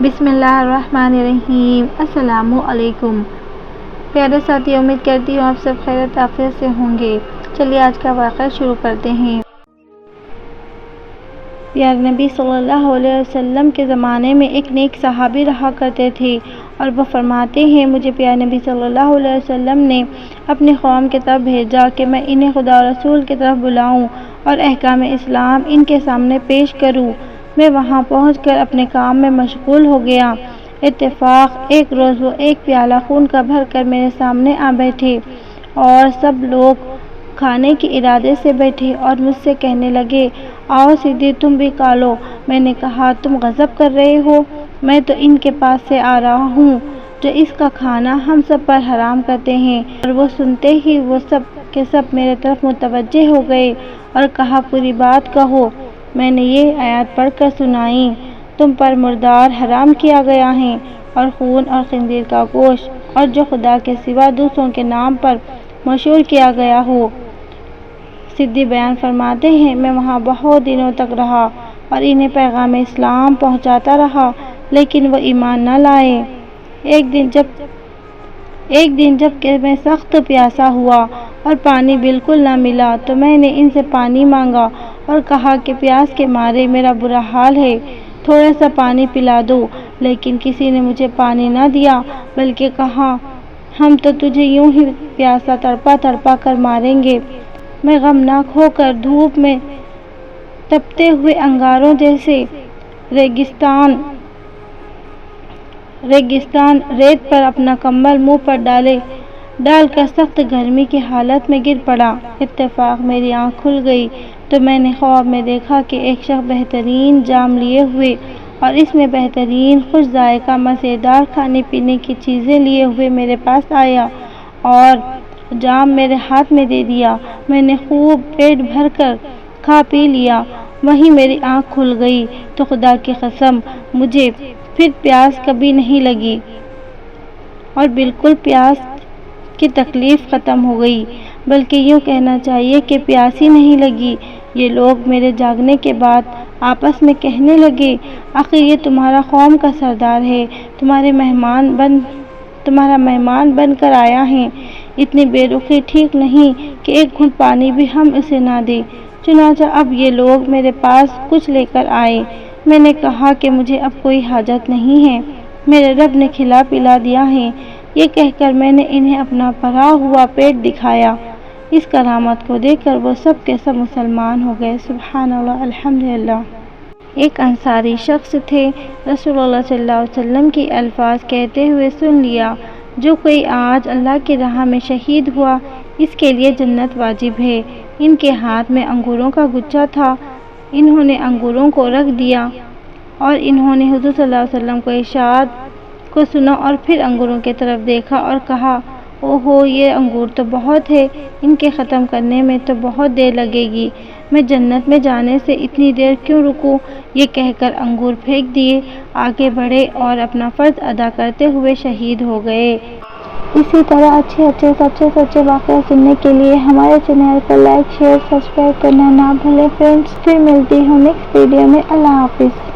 بسم اللہ الرحمن الرحیم۔ السلام علیکم پیارے ساتھی، امید کرتی ہوں آپ سب خیریت عافیت سے ہوں گے۔ چلیے آج کا واقعہ شروع کرتے ہیں۔ پیارے نبی صلی اللہ علیہ وسلم کے زمانے میں ایک نیک صحابی رہا کرتے تھے، اور وہ فرماتے ہیں، مجھے پیارے نبی صلی اللہ علیہ وسلم نے اپنی قوم کی طرف بھیجا کہ میں انہیں خدا و رسول کی طرف بلاؤں اور احکام اسلام ان کے سامنے پیش کروں۔ میں وہاں پہنچ کر اپنے کام میں مشغول ہو گیا۔ اتفاق ایک روز وہ ایک پیالہ خون کا بھر کر میرے سامنے آ بیٹھے، اور سب لوگ کھانے کے ارادے سے بیٹھے اور مجھ سے کہنے لگے، آؤ سیدھی تم بھی کھا لو۔ میں نے کہا، تم غضب کر رہے ہو؟ میں تو ان کے پاس سے آ رہا ہوں جو اس کا کھانا ہم سب پر حرام کرتے ہیں۔ اور وہ سنتے ہی وہ سب کے سب میرے طرف متوجہ ہو گئے اور کہا، پوری بات کہو۔ میں نے یہ آیات پڑھ کر سنائی، تم پر مردار حرام کیا گیا ہے، اور خون اور خنزیر کا گوشت، اور جو خدا کے سوا دوسروں کے نام پر مشہور کیا گیا ہو۔ صدی بیان فرماتے ہیں، میں وہاں بہت دنوں تک رہا اور انہیں پیغام اسلام پہنچاتا رہا، لیکن وہ ایمان نہ لائے۔ ایک دن جب کہ میں سخت پیاسا ہوا اور پانی بالکل نہ ملا، تو میں نے ان سے پانی مانگا اور کہا کہ پیاس کے مارے میرا برا حال ہے، تھوڑا سا پانی پلا دو۔ لیکن کسی نے مجھے پانی نہ دیا، بلکہ کہا، ہم تو تجھے یوں ہی پیاسا تڑپا تڑپا کر ماریں گے۔ میں غمناک ہو کر دھوپ میں تپتے ہوئے انگاروں جیسے ریگستان ریت پر اپنا کمبل منہ پر ڈال کر سخت گرمی کی حالت میں گر پڑا۔ اتفاق میری آنکھ کھل گئی تو میں نے خواب میں دیکھا کہ ایک شخص بہترین جام لیے ہوئے اور اس میں بہترین خوش ذائقہ مزیدار کھانے پینے کی چیزیں لیے ہوئے میرے پاس آیا اور جام میرے ہاتھ میں دے دیا۔ میں نے خوب پیٹ بھر کر کھا پی لیا۔ وہیں میری آنکھ کھل گئی تو خدا کی قسم مجھے پھر پیاس کبھی نہیں لگی، اور بالکل پیاس کی تکلیف ختم ہو گئی، بلکہ یوں کہنا چاہیے کہ پیاس ہی نہیں لگی۔ یہ لوگ میرے جاگنے کے بعد آپس میں کہنے لگے، آخر یہ تمہارا قوم کا سردار ہے، تمہارا مہمان بن کر آیا ہے، اتنی بے رخی ٹھیک نہیں کہ ایک گھونٹ پانی بھی ہم اسے نہ دیں۔ چنانچہ اب یہ لوگ میرے پاس کچھ لے کر آئے۔ میں نے کہا کہ مجھے اب کوئی حاجت نہیں ہے، میرے رب نے کھلا پلا دیا ہے۔ یہ کہہ کر میں نے انہیں اپنا بھرا ہوا پیٹ دکھایا۔ اس کرامت کو دیکھ کر وہ سب کے سب مسلمان ہو گئے۔ سبحان اللہ، الحمدللہ۔ ایک انصاری شخص تھے، رسول اللہ صلی اللہ علیہ وسلم کی الفاظ کہتے ہوئے سن لیا، جو کوئی آج اللہ کی راہ میں شہید ہوا، اس کے لیے جنت واجب ہے۔ ان کے ہاتھ میں انگوروں کا گچھا تھا، انہوں نے انگوروں کو رکھ دیا اور انہوں نے حضور صلی اللہ علیہ وسلم کو ارشاد کو سنا اور پھر انگوروں کی طرف دیکھا اور کہا، اوہو، یہ انگور تو بہت ہے، ان کے ختم کرنے میں تو بہت دیر لگے گی، میں جنت میں جانے سے اتنی دیر کیوں رکوں؟ یہ کہہ کر انگور پھینک دیے، آگے بڑھے اور اپنا فرض ادا کرتے ہوئے شہید ہو گئے۔ اسی طرح اچھے سچے واقعے سننے کے لیے ہمارے چینل کو لائک، شیئر، سبسکرائب کرنا نہ بھولیں فرینڈز۔ پھر ملتی ہوں نیکسٹ ویڈیو میں۔ اللہ حافظ۔